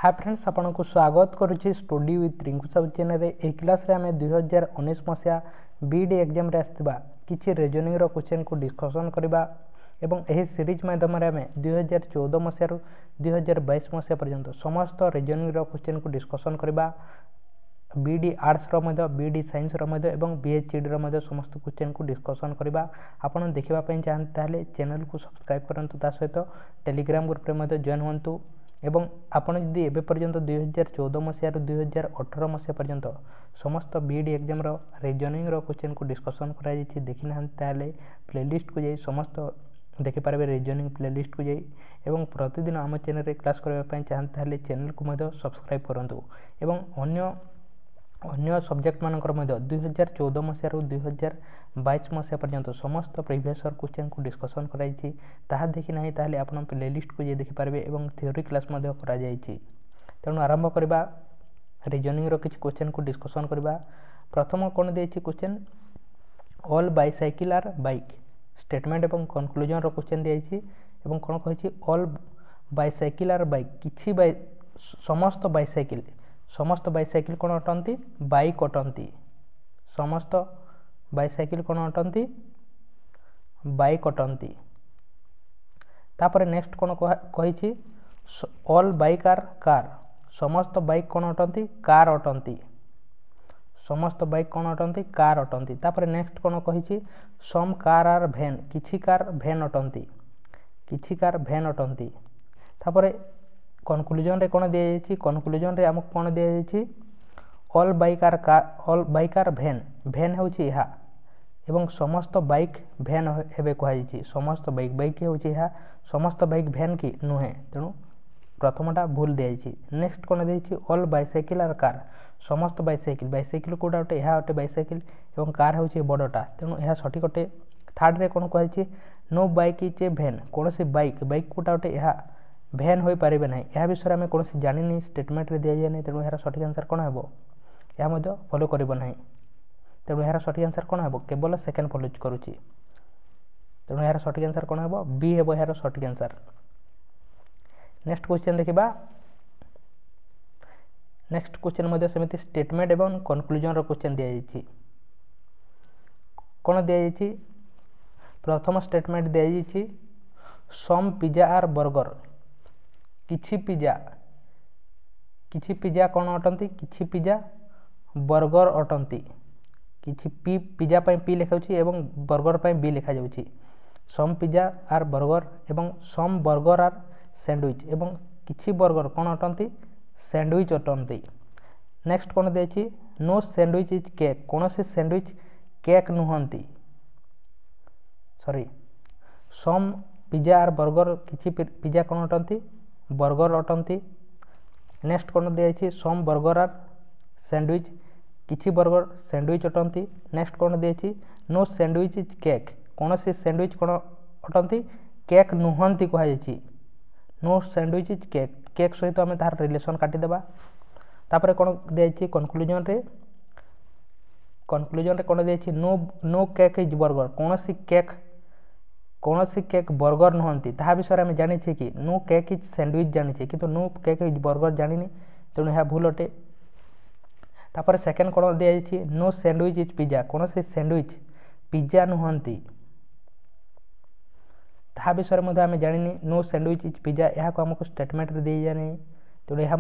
हाय friends आपको स्वागत करुच्ची study with Rinku Sahu channel. ए क्लास रे आम 2019 मसीहा बीडी एग्जाम रे आसथिबा किछि रीजनिंग रो क्वेश्चन को डिस्कशन करबा एवं एही सीरीज माध्यम रे आम 2014 मसीहा रु 2022 मसीहा पर्यंत समस्त रीजनिंग रो क्वेश्चन को डिस्कशन करबा। बीडी आर्ट्स रो मध्य बीडी साइंस रो मध्य एवं बीएचडी रो मध्य समस्त क्वेश्चन को डिस्कशन करबा। आपन देखिबा पई चाहते ताले चैनल को सब्सक्राइब करंतु, ता सहित टेलीग्राम ग्रुप रे मध्य जॉइन होंतु एवं आपण जदि एबे पर्यंत 2014 मसीहा रु 2018 मसीहा पर्यंत समस्त बीडी एग्जाम रो रीजनिंग रो क्वेश्चन को डिस्कशन करा जायछि देखि ना ताले प्लेलिस्ट को जाई समस्त देखि पारबे। रीजनिंग प्लेलिस्ट को जाई एवं प्रतिदिन हम चैनल रे क्लास करबा पई चाहते ताले चैनल को मध्य सब्सक्राइब करंतु एवं अन्य सब्जेक्ट मानकर मध्य 2014 मसीहा रु 2022 मसीहा पर्यंत समस्त प्रीवियस ईयर क्वेश्चन को डिस्कशन करा जायछि ताहा देखि नाही ताले आपण प्लेलिस्ट को जे देखि पारबे एवं थ्योरी क्लास मध्य करा जायछि। तेणु आरंभ करबा रीजनिंग रो किछ क्वेश्चन को डिस्कशन करबा। प्रथम कोन देछि question all bicycle are bike statement एवं कंक्लूजन रो क्वेश्चन देछि एवं कोन कहिछि ऑल बाइसाइकिल आर बाइक किछि समस्त बाइसाइकिल कोन अटंती बाइक अटंती। समस्त बाइसाइकिल कोन अटंती बाइक अटंती। तापर नेक्स्ट कोन कहिछि ऑल बाइक आर कार समस्त बाइक कोन अटंती कार अटंती। समस्त बाइक कोन अटंती कार अटंती। तापर नेक्स्ट कोन कहिछि सम कार आर भैन किछि कार भैन अटंती किछि कार भैन अटंती। तापर कंक्लूजन रे कोन दिया जायछि कंक्लूजन रे हमक कोन दिया जायछि ऑल बाइक आर भैन भैन होछि इहा एवं समस्त बाइक भैन हेबे कहा जायछि। समस्त बाइक होछि इहा समस्त बाइक भैन की नुहे तेणु प्रथमटा भूल दिया जायछि। नेक्स्ट कोन दिया जायछि ऑल बाइसाइकिल आर कार समस्त बाइसाइकिल कोडा ओटे इहा ओटे बाइसाइकिल एवं कार होछि बडटा तेणु इहा सठिक ओटे। थर्ड रे कोन कहा जायछि नो बाइक इज ए भैन कोनोसी बाइक कोडा ओटे इहा भैन होई पारिबे नाही यह विषय में कौन जानी स्टेटमेंट रे दिया जाए तेणु यार सठिक आंसर कौन हे यह मध्य फॉलो करिबो नाही तेणु यार सठिक आंसर कौन हे केवल सेकंड फॉलो करूची तेणु यार सठिक आंसर कौन हे बी हे यार सठिक आंसर। नेक्स्ट क्वेश्चन देखिबा। नेक्स्ट क्वेश्चन मध्य समिति स्टेटमेंट एवं कंक्लूजन रो क्वेश्चन दिया जायछि। कोन दिया जायछि प्रथम स्टेटमेंट दिया जायछि सम पिज्जा आर बर्गर किछि पिज्जा कोन अटंती किछि पिज्जा बर्गर अटंती। किछि पिज्जा पई पी लिखा होछि एवं बर्गर पई बी लिखा जाउछि। सम पिज्जा आर बर्गर एवं सम बर्गर आर सैंडविच एवं किछि बर्गर कोन अटंती सैंडविच अटंती। नेक्स्ट कोन देछि नो सैंडविच इज केक कोनोसी सैंडविच केक नुहंती sorry some pizza are burger किछि पिज्जा कोन अटंती बर्गर अटंती। नेक्स्ट कोन दिया सम बर्गर आर सैंडविच किछि बर्गर सैंडविच अटंती। नेक्स्ट कोन दिया नो सैंडविच इज केक कोनोसी सैंडविच कोन अटंती केक नुहंती कहा जायछि। नो सैंडविच इज केक सहित आम तार रिलेशन काटी देबा। तापर कोन दिया कंक्लूजन रे कोन दिया नो केक इज बर्गर कोनोसी केक बर्गर नुहंती ताहा विषय आम जानी कि नो केक इज सैंडविच जानी किंतु नो केक इज बर्गर जानी तेणु यह भूल अटे। तापर सेकेंड कोन दिया नो सैंडविच इज पिज्जा कोनोसी सैंडविच पिज्जा नुहंती ताहा विषय में आम जानी नो सैंडविच इज पिज्जा यह आमको स्टेटमेंट रे दे जानी तेणु यह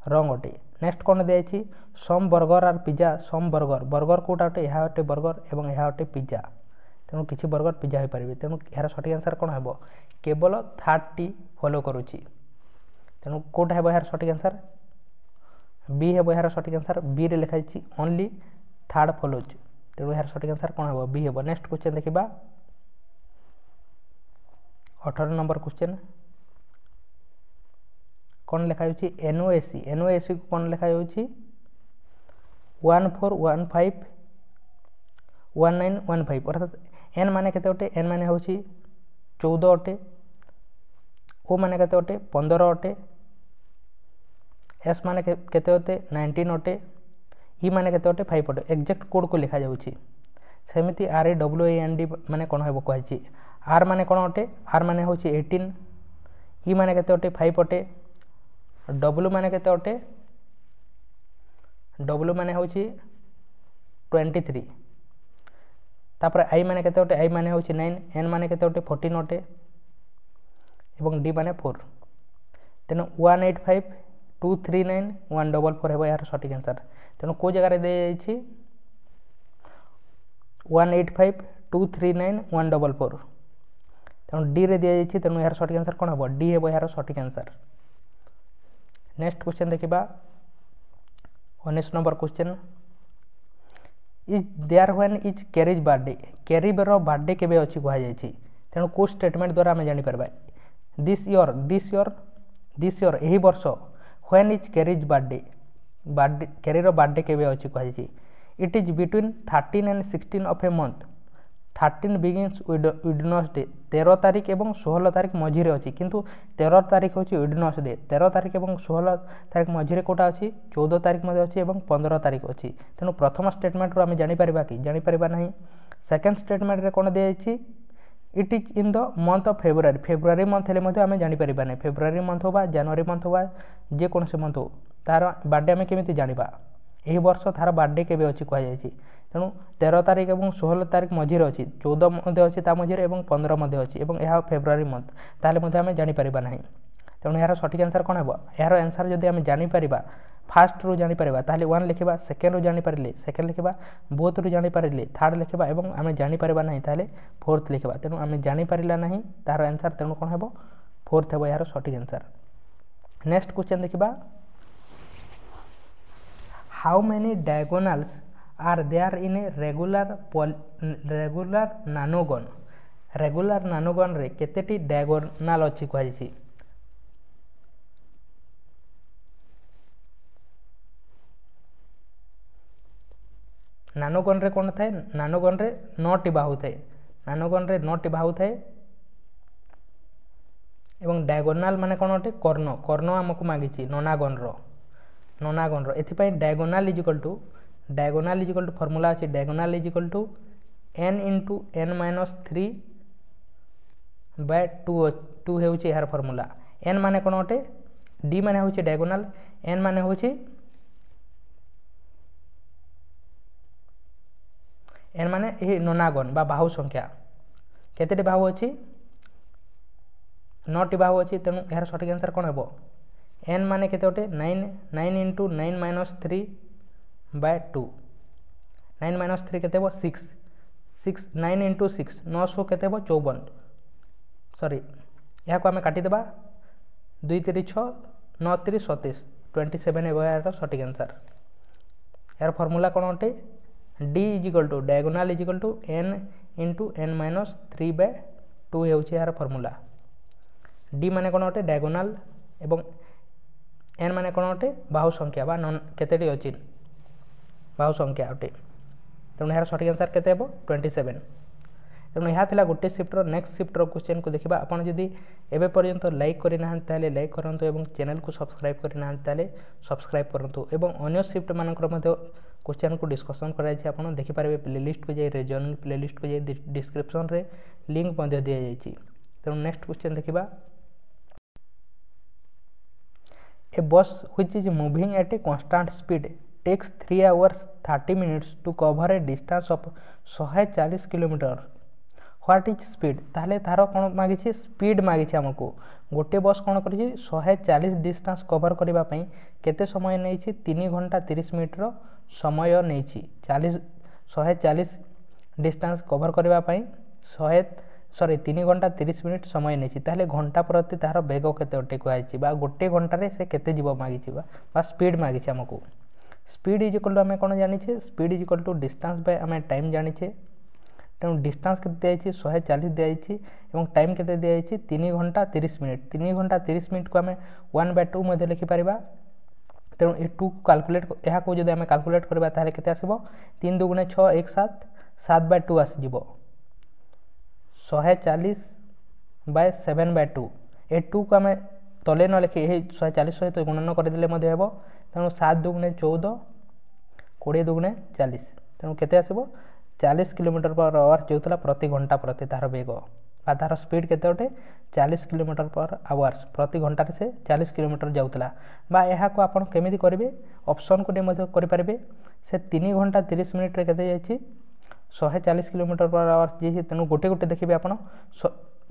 रंग अटे। नेक्स्ट कोन दिया some burger are pizza some burger कोटा अटे यह अटे बर्गर एवं यह अटे पिज्जा तेणु किछि बर्गर पिज्जा हो पारे तेणु यार सठिक आंसर कौन हे केवल थर्ड टी फॉलो करुच्ची तेणु कोटा हे यार सठिक आंसर बी हे यार सठिक आंसर बी रे लिखा जायछि ओनली थर्ड फॉलोज तेणु यार सठिक आंसर कौन हे बी हे। नेक्स्ट क्वेश्चन देखिबा 18 नंबर क्वेश्चन कौन लिखा जायछि एनओएसी को कौन लिखा जायछि 14151915 अर्थात एन माने केते अटे एन माने होछि 14 अटे ओ माने केते अटे 15 अटे एस माने केते अटे 19 अटे ई माने केते अटे 5 अटे एग्जैक्ट कोड को लिखा जाउछि। सेमिति R A W A N D माने कोन हेबो कहछि आर माने कोन अटे आर माने होछि 18 ई माने केते अटे 5 अटे W माने केते अटे W माने होची 23 तापर I माने केते अटे I माने होची 9 N माने केते अटे 14 अटे एवं D माने 4 तेनो 185239144 हेबो यार सटीक आंसर तेनो को जगह रे दे जाईछि 185239144 तेनो D रे दिया जाईछि तेनो यार सटीक आंसर कोन हेबो D हेबो यार सटीक आंसर। नेक्स्ट क्वेश्चन देखिबा 19 number question is there when is Carrie's birthday Carrie रो बर्थडे केबे अछि कहै जाईछि तेनो को स्टेटमेंट द्वारा हम जानि परबा दिस ईयर एही वर्ष when is Carrie's birthday Carrie रो बर्थडे केबे अछि कहै जाईछि it is between 13 and 16 of a month 13 begins Wednesday 13 तारिख एवं 16 तारिख मझी रे अछि किंतु 13 तारिख होछि वेडनेसडे 13 तारिख एवं 16 तारिख मझी रे कोटा अछि 14 तारिख मध्ये अछि एवं 15 तारिख अछि तेनु प्रथम स्टेटमेंट रो हम जानि परिबा कि जानि परिबा नाही सेकंड स्टेटमेंट रे कोन दे अछि it is in the month of February month हेले मध्ये हम जानि परिबा नाही फेब्रुआरी मंथ होबा जनवरी मंथ होबा जे कोन से मंथ हो तार बर्थडे हम केमिति जानिबा एही वर्ष थार बर्थडे केबे अछि कहै जाईछि तेणु 13 तारिख एवं 16 तारिख मझी अच्छी 14 मध्य अच्छी मझे और 15 मध्य अच्छी और यह फेब्रुआरी मंथ ताले आम जापर ना तेणु यार सठिक आंसर कौन है यार आंसर जब आम जापर फास्ट रू जापर ताले 1 लिखा सेकेंड रू जापर सेकेंड लिखा बोथ रू जापर थर्ड लिखा और आम जापर ना ताले फोर्थ लिखा तेणु आम जापर ना तार आंसर तेणु कौन है फोर्थ है यार सठिक आंसर। नेक्स्ट क्वेश्चन देखा how many diagonals are there in a regular nanogon regular nanogon रे केतेटी डायगोनल अछि कहैछि नानोगन रे कोन थाए नानोगन रे 9 टी बाहु थाए नानोगन रे 9 टी बाहु थाए एवं डायगोनल माने कोन अटे कर्ण कर्ण हमकु मागिछि नोनागन रो एथि पय diagonal is equal to formula अछि diagonal is equal to n into n minus 3 by 2 हेउछि यार फॉर्मूला n माने कोन अटे d माने होछि डायगोनल n माने होछि n माने एही नोनागन बा बाहु संख्या केतेटी बाहु अछि 9 टी बाहु अछि तेनु यार सठिक आंसर कोन हेबो n माने केते अटे 9 into 9 minus 3 by 2 9 minus 3 केते हो 6 9 into 6 900 केते हो 54 सॉरी यहाँ को आम काटी देबा 2 3 6 9 3 27 27 है यार सठिक आंसर यार फॉर्मूला कौन अटे d is equal to diagonal is equal to n into n minus 3 by 2 हेउछि यार फॉर्मूला d माने कौन अटे डायगोनल एवं n माने कौन अटे बाहु संख्या बा केतेटी अछि बाहु संख्या अटे तेणु यार सठिक आंसर केते हेबो 27 तेणु यह थिला गोटे शिफ्टर नेक्स्ट शिफ्टर क्वेश्चन को देखिबा आपण जदी एबे पर्यंत लाइक करि नाहन ताले लाइक करंतु एवं चैनल को सब्सक्राइब करि नाहन ताले सब्सक्राइब करंतु एवं अन्य शिफ्ट मानकर मध्ये क्वेश्चन को डिस्कशन कराइ छै आपण देखि पारबे प्लेलिस्ट को जाय रीजनिंग प्लेलिस्ट को जाय डिस्क्रिप्शन रे लिंक मध्ये दिया जाय छै तेणु नेक्स्ट क्वेश्चन देखिबा ए बस which is moving at a constant speed takes 3 hours 30 minutes to cover a distance of 140 kilometre what is speed ताहले तारो कोन मागी छी स्पीड मागी छी हमको गोटे बस कोन करि छी 140 डिस्टेंस कवर करबा पई केते समय नै छी 3 घंटा 30 मिनिट रो समय नै छी 140 डिस्टेंस कवर करबा पई 3 घंटा 30 मिनिट समय नै छी ताहले घंटा प्रति तारो वेग केते अटे कहै छी बा गोटे घंटा रे से केते जीव मागी छी बा स्पीड मागी छी हमको स्पीड इज इक्वल टू आम कौन जानी speed is equal to distance by आम टाइम जानी तेणु डिस्टेंस के दिखाई 140 दिखाई और टाइम के दिखाई 3 घंटा 30 मिनिट 3 घंटा 30 मिनिट को आम 1/2 मध्य लिखिपर तेणु ये 2 कैलकुलेट यहाँ को जब आम कैलकुलेट करवा ताले केते आसीबो 3 2 गुणे 6 1 7 7/2 आसीजिवो 140/7/2 ए 2 को आम तले न लिखि 140 सहित गुणन करदेले मध्य हेबो तेणु 7 2 गुणे 14 20 2 गुणे 40 तेणु केते आसीबो 40 किलोमीटर पर आवर जोतला प्रति घंटा प्रति तार वेग बा तार स्पीड केते अटे 40 किलोमीटर पर आवर्स प्रति घंटा से 40 किलोमीटर जाउतला बा एहा को आपण केमिति करिवे ऑप्शन को मध्य करि परिबे से 3 घंटा 30 मिनिट रे केते जायछि 140 किलोमीटर पर आवर्स जे तेनु गोटे गोटे देखिबे आपण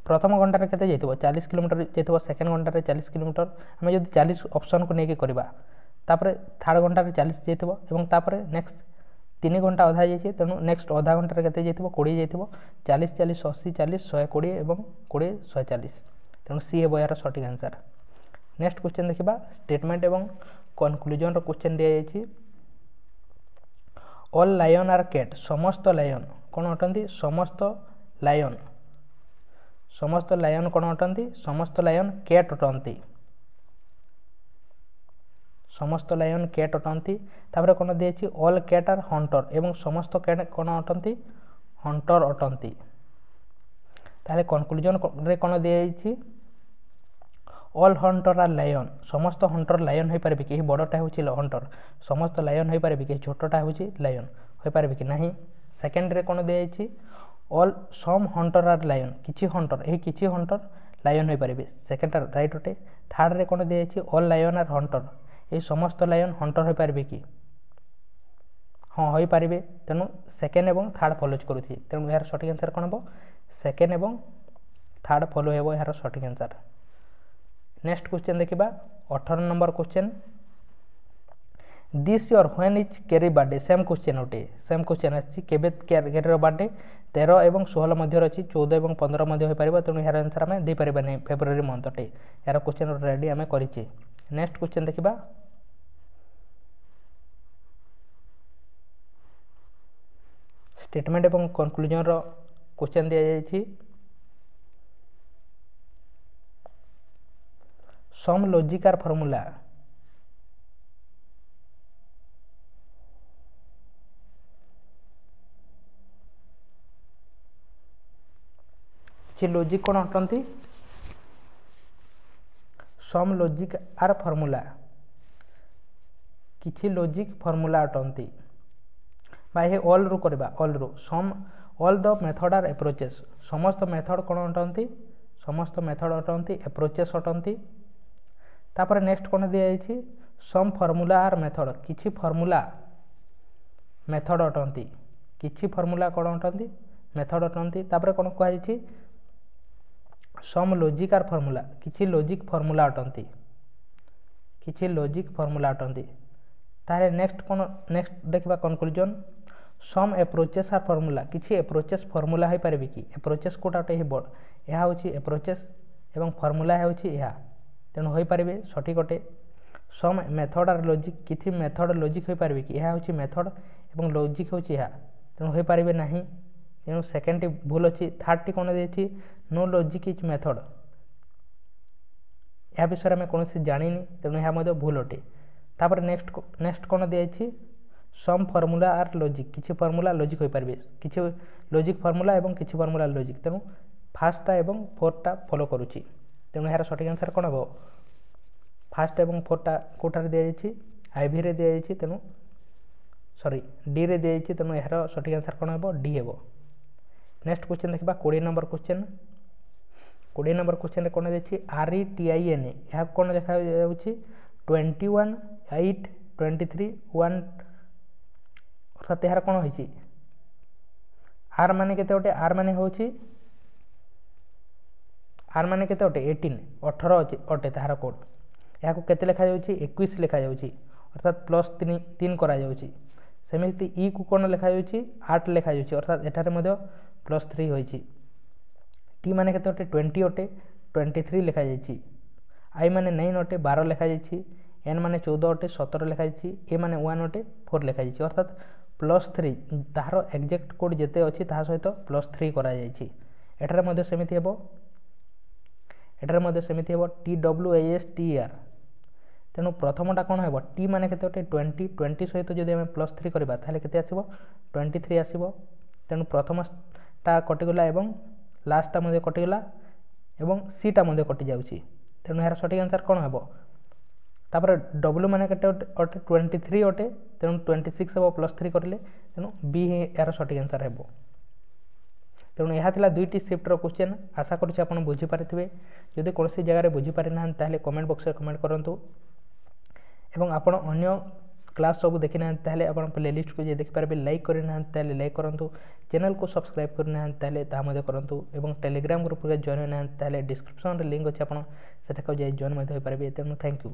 प्रथम घंटा रे केते जाइतबो 40 किलोमीटर जाइतबो सेकंड घंटा रे 40 किलोमीटर हम जदि 40 ऑप्शन को नेके करबा तापर थर्ड घंटा रे 40 जाइतबो एवं तापर नेक्स्ट 3 घंटा अधा जाइछि तेनु नेक्स्ट आधा घंटा रे केते जाइतबो 20 जाइतबो 40 40 80 40 120 एवं 20 140 तेनु सी हेबो यार सटीक आंसर। नेक्स्ट क्वेश्चन देखिबा स्टेटमेंट एवं कंक्लूजन रो क्वेश्चन दिया जाइछि ऑल लायन आर कैट समस्त लायन कोन अटंती समस्त लायन कोन अटंती समस्त लायन कैट अटंती समस्त लायन कैट अटंती तापर कोन दिएछि ऑल कैट आर हंटर एवं समस्त कैट कोन अटंती हंटर अटंती ताले कंक्लूजन रे कोन दिएछि ऑल हंटर आर लायन समस्त हंटर लायन होई परबे कि बड़टा होछि हंटर समस्त लायन होई परबे कि छोटटा होछि लायन होई परबे कि नाही। सेकंड रे कोन दिएछि all some hunter are lion किछि हंटर ए किछि हंटर लायन होई परबे सेकंड राइट होते। थर्ड रे कोन दिएछि ऑल लायन आर हंटर ए समस्त लायन हंटर होई परबे कि हां होई परबे तेनु सेकंड एवं थर्ड फॉलोज करूथि तेनु यार सटीक आंसर कोन हो सेकंड एवं थर्ड फॉलो हेबो यार सटीक आंसर। नेक्स्ट क्वेश्चन देखिबा 18 number question this year when is Carrie birthday same question होटे सेम क्वेश्चन अछि केबे केरी रो बर्थडे 13 एवं 16 मध्य रछि 14 एवं 15 मध्य होई परबो तेनु यार आंसर हमें दे परबा नै फेब्रुअरी मंथ होटे यार क्वेश्चन रेडी हमें करिछि। नेक्स्ट क्वेश्चन देखिबा स्टेटमेंट एवं कंक्लूजन रो क्वेश्चन दिया जायछि सम लॉजिकल फार्मूला लॉजिक कोन अटंती सम लॉजिक आर फार्मूला किछि लॉजिक फार्मूला अटंती बा हे ऑल रो करबा ऑल रो some all the method are approaches समस्त मेथड कोन अटंती समस्त मेथड अटंती अप्रोचेस अटंती तापर नेक्स्ट कोन दिया जायछि सम फार्मूला आर मेथड किछि फार्मूला मेथड अटंती किछि फार्मूला कोन अटंती मेथड अटंती तापर कोन कहै छि सम लॉजिक आर फार्मूला किछि लॉजिक फार्मूला अटंती किछि लॉजिक फार्मूला अटंती तारे नेक्स्ट कोन नेक्स्ट देखबा कंक्लूजन सम अप्रोचेस आर फार्मूला किछि अप्रोचेस फार्मूला होई परबे कि अप्रोचेस कोटा होते हेबो एहा होछि अप्रोचेस एवं फार्मूला होछि एहा तेनु होई परबे सटीक अटे। सम मेथड आर लॉजिक किछि मेथड लॉजिक होई परबे कि एहा होछि मेथड एवं लॉजिक होछि एहा तेनु होई परबे नाही तेनु सेकंड टी भूल अछि थर्ड टी कोन देछि नो लॉजिक इज मेथड या विषय में कौन से जानिनी तेणु यह भूल अटे। तापर नेक्स्ट कौन दिखाई सम फर्मूला आर लॉजिक किसी फर्मूला लॉजिक हो पारे किसी लॉजिक फर्मूला एवं किसी फर्मूला लॉजिक तेणु फास्टा एवं फोर्टा फॉलो करुच्ची तेणु यार सठिक आंसर कौन हम फास्ट एवं फोर्टा कौटार दिखाई आईवी रे दिखाई तेणु सॉरी डी रे दिखाई तेणु यार सठिक आंसर कौन हम डी हे। नेक्स्ट क्वेश्चन देखा 20 नंबर क्वेश्चन 20 नंबर क्वेश्चन कौन देखिए RETIN यह कौन देखा 21 8 23 1 अर्थात यार कौन हो आर माने केते गोटे आर माने होची आर माने केते गोटे 18 अटे तार कोड या केते लिखा जाउची 21 लिखा जाउची अर्थात प्लस 3 करा जाउची सेमिति ई को कौन लिखा जाउची 8 लिखा जाउची अर्थात एठारे मध्ये प्लस 3 होईची टी माने केते अटे 20 अटे 23 लिखा जाइछि आई माने 9 अटे 12 लिखा जाइछि एन माने 14 अटे 17 लिखा जाइछि ए माने 1 अटे 4 लिखा जाइछि अर्थात प्लस 3 तार एक्जेक्ट कोड जेते अछि ता सहित प्लस 3 करा जाइछि एठारे मध्ये सेमिति हेबो TWASTR तेणु प्रथमटा कौन हेबो टी माने केते अटे 20 सहित जदि हम प्लस 3 करबा ताले केते आसीबो 23 आसीबो तेणु प्रथमटा कटिगला एवं लास्टा मध्ये कटिगला एवं सीटा मध्ये कटि जाउची तेणु यार सठिक आंसर कौन हेबो तापर डब्ल्यू माने केते अटे 23 अटे तेणु 26 हेबो प्लस 3 करले तेणु बी यार सठिक आंसर हेबो। ତେଣୁ ଏହା ଥିଲା 2ଟି ସିଫ୍ଟର କ୍ୱେଶ୍ଚନ୍। ଆଶା କରୁଛି ଆପଣ ବୁଝିପାରିଥିବେ। ଯଦି କୌଣସି ଜାଗାରେ ବୁଝିପାରିନାହାନ୍ତି ତାହେଲେ କମେଣ୍ଟ ବକ୍ସରେ କମେଣ୍ଟ କରନ୍ତୁ ଏବଂ ଆପଣ ଅନ୍ୟ କ୍ଲାସ୍ ସବୁ ଦେଖିନାହାନ୍ତି ତାହେଲେ ଆପଣ ପ୍ଲେଲିଷ୍ଟକୁ ଯାଇ ଦେଖିପାରିବେ। ଲାଇକ୍ କରିନାହାନ୍ତି ତାହେଲେ ଲାଇକ୍ କରନ୍ତୁ, ଚ୍ୟାନେଲକୁ ସବସ୍କ୍ରାଇବ୍ କରିନାହାନ୍ତି ତାହେଲେ ତାହା ମଧ୍ୟ କରନ୍ତୁ ଏବଂ ଟେଲିଗ୍ରାମ ଗ୍ରୁପରେ ଜଏନ୍ ହୋଇନାହାନ୍ତି ତାହେଲେ ଡିସ୍କ୍ରିପ୍ସନରେ ଲିଙ୍କ୍ ଅଛି, ଆପଣ ସେଠାକୁ ଯାଇ ଜଏନ୍ ମଧ୍ୟ ହୋଇପାରିବେ। ତେଣୁ ଥ୍ୟାଙ୍କ ୟୁ।